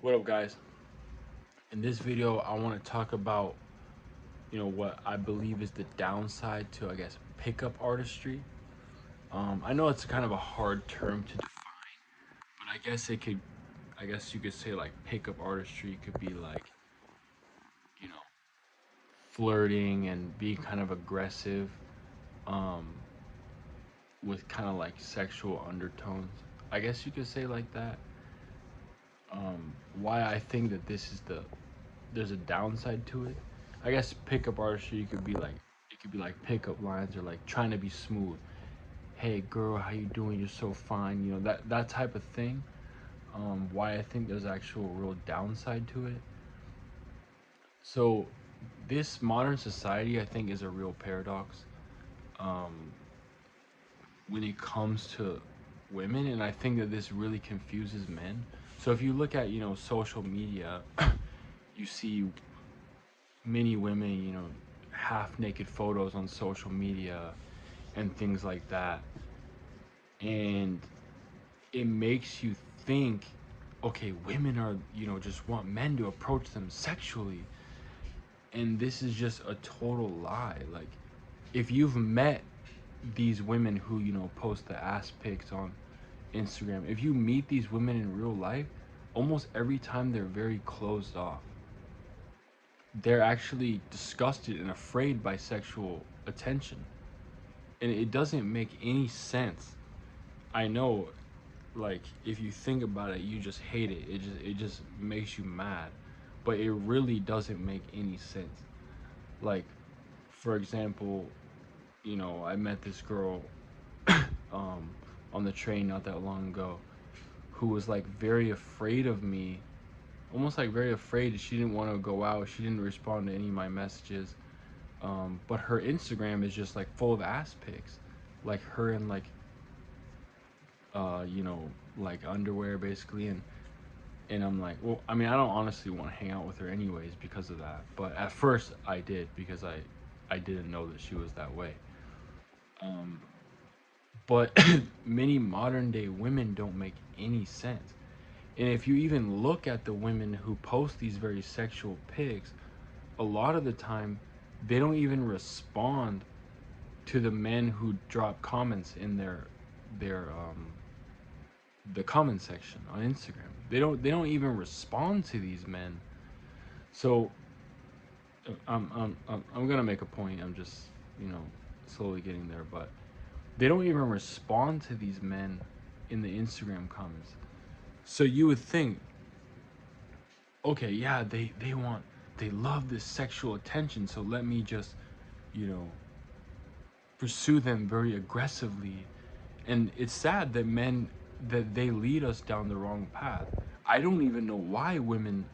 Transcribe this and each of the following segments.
What up, guys? In this video, I want to talk about, what I believe is the downside to, I guess, pickup artistry. I know it's kind of a hard term to define, but I guess you could say like pickup artistry could be like, you know, flirting and being kind of aggressive, um, with kind of like sexual undertones. I guess you could say like that. Why I think that there's a downside to it. I guess pickup artistry could be like pickup lines or like trying to be smooth. Hey girl, how you doing? You're so fine. That type of thing. Why I think there's actual real downside to it. So this modern society I think is a real paradox um, when it comes to women, and I think that this really confuses men. So if you look at social media, you see many women, half naked photos on social media and things like that. And it makes you think, okay, women are, just want men to approach them sexually. And this is just a total lie. Like, if you've met these women who, post the ass pics on Instagram, if you meet these women in real life, almost every time they're very closed off. They're actually disgusted and afraid by sexual attention. And it doesn't make any sense. I know, like, if you think about it, you just hate it. It just makes you mad. But it really doesn't make any sense. Like, for example, I met this girl um on the train not that long ago who was like very afraid of me, almost like very afraid. She didn't want to go out. She didn't respond to any of my messages. But her Instagram is just like full of ass pics, like her in like uh, you know, like underwear basically, and I'm like, well, I mean, I don't honestly want to hang out with her anyways because of that. But at first, I did because I didn't know that she was that way. Um, but many modern day women don't make any sense. And if you even look at the women who post these very sexual pics, a lot of the time they don't even respond to the men who drop comments in their the comment section on Instagram. They don't even respond to these men. So I'm gonna make a point. I'm just you know slowly getting there, but they don't even respond to these men in the Instagram comments. So you would think, okay, yeah, they love this sexual attention, so let me just you know pursue them very aggressively. And it's sad that men that they lead us down the wrong path. I don't even know why women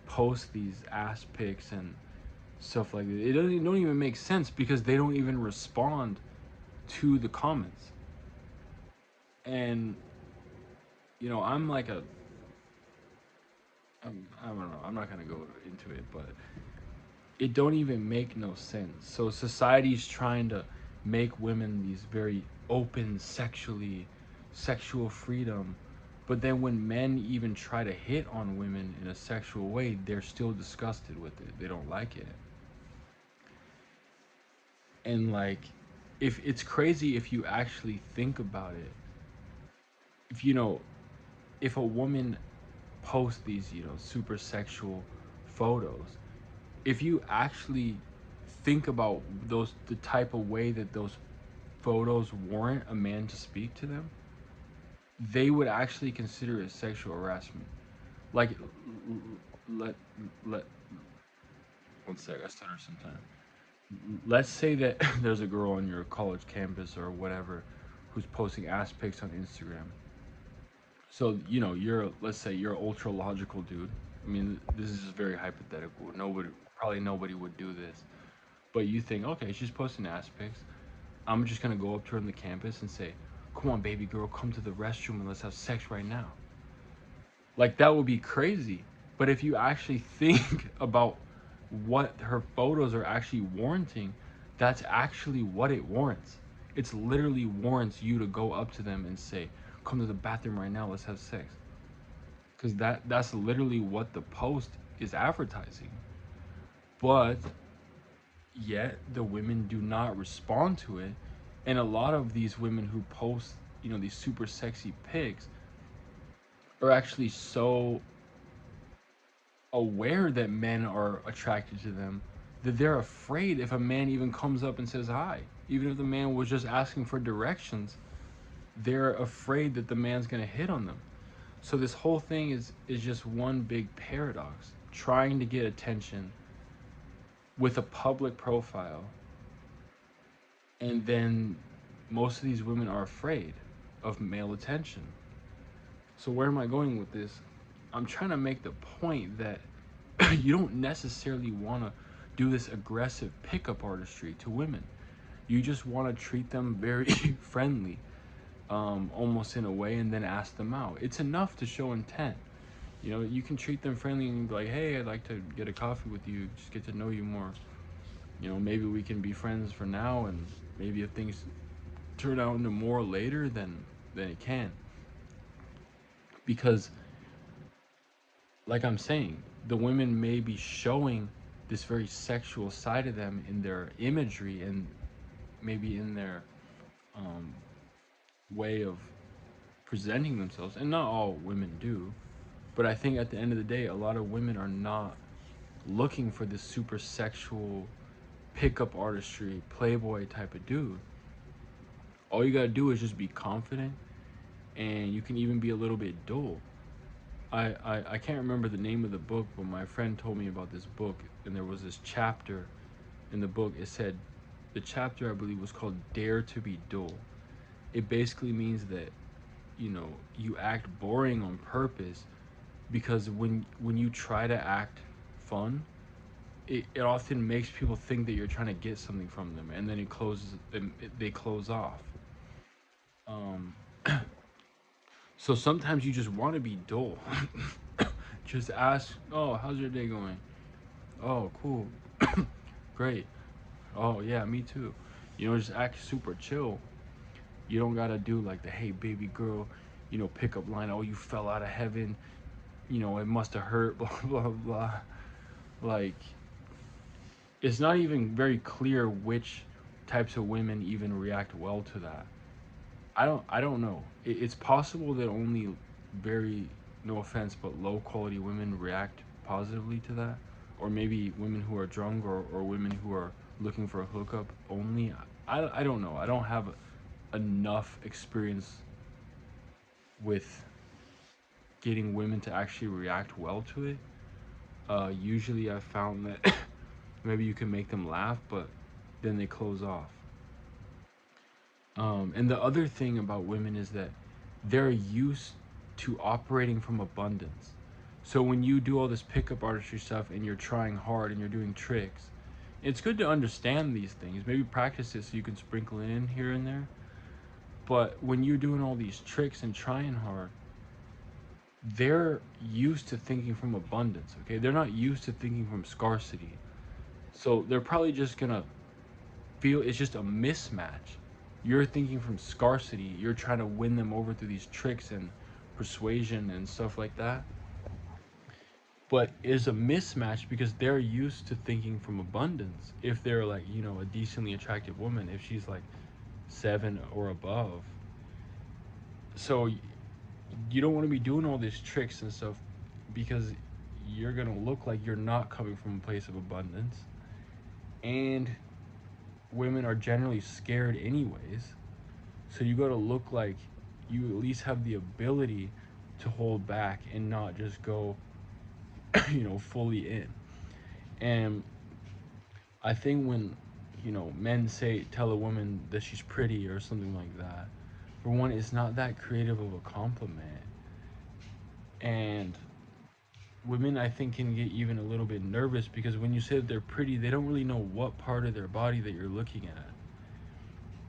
post these ass pics and stuff like that. It don't even make sense because they don't even respond to the comments. And I'm like I don't know. I'm not gonna go into it, but it don't even make no sense. So society's trying to make women these very open sexual freedom, but then when men even try to hit on women in a sexual way, they're still disgusted with it. They don't like it. And like, if it's crazy if you actually think about it. If if a woman posts these, super sexual photos, if you actually think about the type of way that those photos warrant a man to speak to them, they would actually consider it sexual harassment. Like, let let one sec, I stutter sometimes. Let's say that there's a girl on your college campus or whatever who's posting ass pics on Instagram. So let's say you're an ultra logical dude. I mean, this is just very hypothetical. Nobody would do this. But you think, okay, she's posting ass pics. I'm just gonna go up to her on the campus and say, "Come on, baby girl, come to the restroom and let's have sex right now." Like, that would be crazy. But if you actually think about what her photos are actually warranting, that's actually what it warrants. It's literally warrants you to go up to them and say, "Come to the bathroom right now, let's have sex." because that's literally what the post is advertising. But yet the women do not respond to it, and a lot of these women who post, these super sexy pics are actually so aware that men are attracted to them that they're afraid if a man even comes up and says hi. Even if the man was just asking for directions, they're afraid that the man's going to hit on them. So this whole thing is just one big paradox, trying to get attention with a public profile, and then most of these women are afraid of male attention. So where am I going with this? I'm trying to make the point that you don't necessarily want to do this aggressive pickup artistry to women. You just want to treat them very friendly, almost in a way, and then ask them out. It's enough to show intent. You can treat them friendly and be like, hey, I'd like to get a coffee with you, just get to know you more. Maybe we can be friends for now, and maybe if things turn out into more later, then it can. Because, like I'm saying, the women may be showing this very sexual side of them in their imagery and maybe in their um, way of presenting themselves, and not all women do. But I think at the end of the day, a lot of women are not looking for this super sexual pickup artistry, playboy type of dude. All you gotta do is just be confident, and you can even be a little bit dull. I can't remember the name of the book, but my friend told me about this book, and there was this chapter in the book. It said, the chapter I believe was called Dare to be Dull. It basically means that, you act boring on purpose, because when you try to act fun, it often makes people think that you're trying to get something from them, and then they close off. um so sometimes you just want to be dull. Just ask, oh, how's your day going? Oh, cool. Great. Oh, yeah, me too. Just act super chill. You don't gotta do like the hey baby girl, pickup line, oh, you fell out of heaven, it must have hurt, blah blah blah. Like, it's not even very clear which types of women even react well to that. I don't know. It's possible that only very, no offense, but low quality women react positively to that, or maybe women who are drunk, or women who are looking for a hookup only. I don't know. I don't have enough experience with getting women to actually react well to it. Usually, I've found that maybe you can make them laugh, but then they close off. And the other thing about women is that they're used to operating from abundance. So when you do all this pickup artistry stuff and you're trying hard and you're doing tricks, it's good to understand these things. Maybe practice it so you can sprinkle it in here and there. But when you're doing all these tricks and trying hard, they're used to thinking from abundance, okay? They're not used to thinking from scarcity. So they're probably just gonna feel it's just a mismatch. You're thinking from scarcity, you're trying to win them over through these tricks and persuasion and stuff like that. But it's a mismatch because they're used to thinking from abundance. If they're like, a decently attractive woman, if she's like 7 or above. So you don't want to be doing all these tricks and stuff, because you're going to look like you're not coming from a place of abundance. And women are generally scared anyways. So you got to look like you at least have the ability to hold back and not just go, fully in. And I think when, men tell a woman that she's pretty or something like that, for one, it's not that creative of a compliment. And women, I think, can get even a little bit nervous, because when you say that they're pretty, they don't really know what part of their body that you're looking at.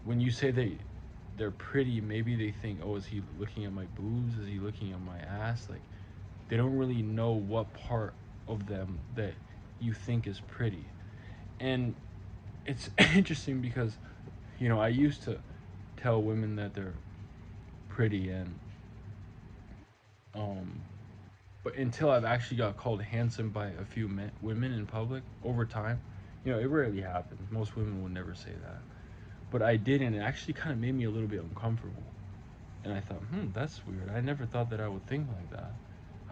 When you say that they're pretty, maybe they think, oh, is he looking at my boobs? Is he looking at my ass? Like, they don't really know what part of them that you think is pretty. And it's interesting because, I used to tell women that they're pretty, and um But until I've actually got called handsome by a few women in public over time, it rarely happens. Most women would never say that. But I did, and it actually kind of made me a little bit uncomfortable. And I thought, that's weird. I never thought that I would think like that.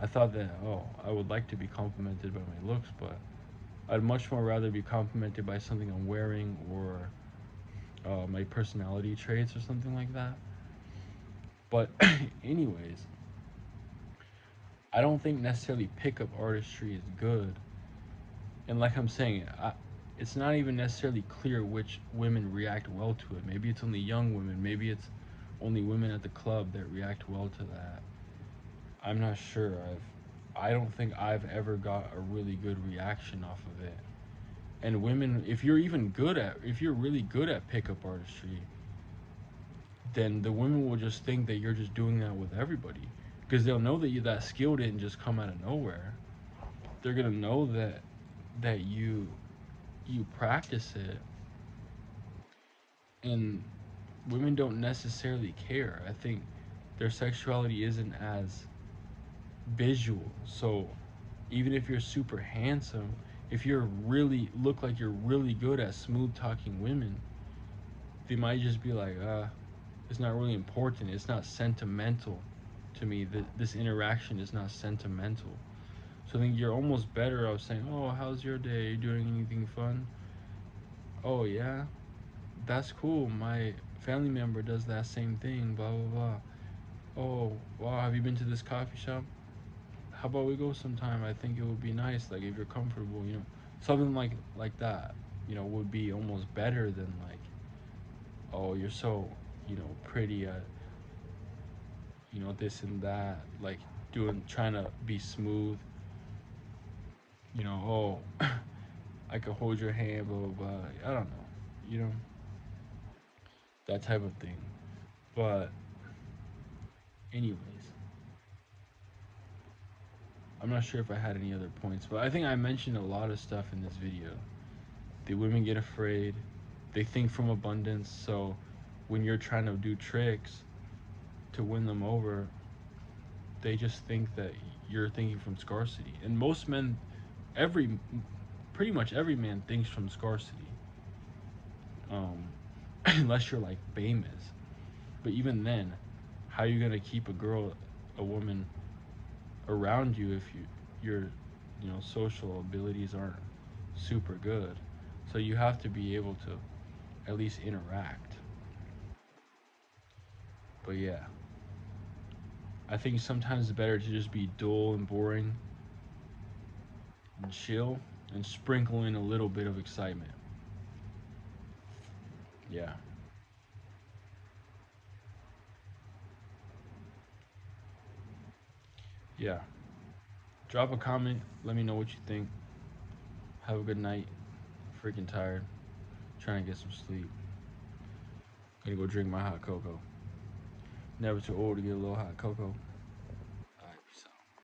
I thought that, oh, I would like to be complimented by my looks, but I'd much more rather be complimented by something I'm wearing or my personality traits or something like that. But, anyways, I don't think necessarily pickup artistry is good. And like I'm saying, it's not even necessarily clear which women react well to it. Maybe it's only young women. Maybe it's only women at the club that react well to that. I'm not sure. I don't think I've ever got a really good reaction off of it. And women, if you're really good at pickup artistry, then the women will just think that you're just doing that with everybody, because they'll know that that skill didn't just come out of nowhere. They're gonna know that you practice it, and women don't necessarily care. I think their sexuality isn't as visual. So even if you're super handsome, if you're really look like you're really good at smooth talking women, they might just be like, it's not really important. It's not sentimental to me. This interaction is not sentimental. So I think you're almost better off saying, "Oh, how's your day? Are you doing anything fun?" "Oh yeah, that's cool. My family member does that same thing." Blah blah blah. "Oh wow, have you been to this coffee shop? How about we go sometime? I think it would be nice. Like if you're comfortable, something like that. Would be almost better than like, oh, you're so, pretty at, this and that. Like trying to be smooth. Oh, I could hold your hand, blah blah blah. I don't know. You know that type of thing. But anyways, I'm not sure if I had any other points, but I think I mentioned a lot of stuff in this video. The women get afraid. They think from abundance. So when you're trying to do tricks to win them over, they just think that you're thinking from scarcity. And most men, every pretty much every man thinks from scarcity, um, unless you're like famous. But even then, how are you gonna keep a woman around you if your social abilities aren't super good? So you have to be able to at least interact. But yeah, I think sometimes it's better to just be dull and boring and chill and sprinkle in a little bit of excitement. Yeah. Yeah. Drop a comment. Let me know what you think. Have a good night. Freaking tired. Trying to get some sleep. Gonna go drink my hot cocoa. Never too old to get a little hot cocoa.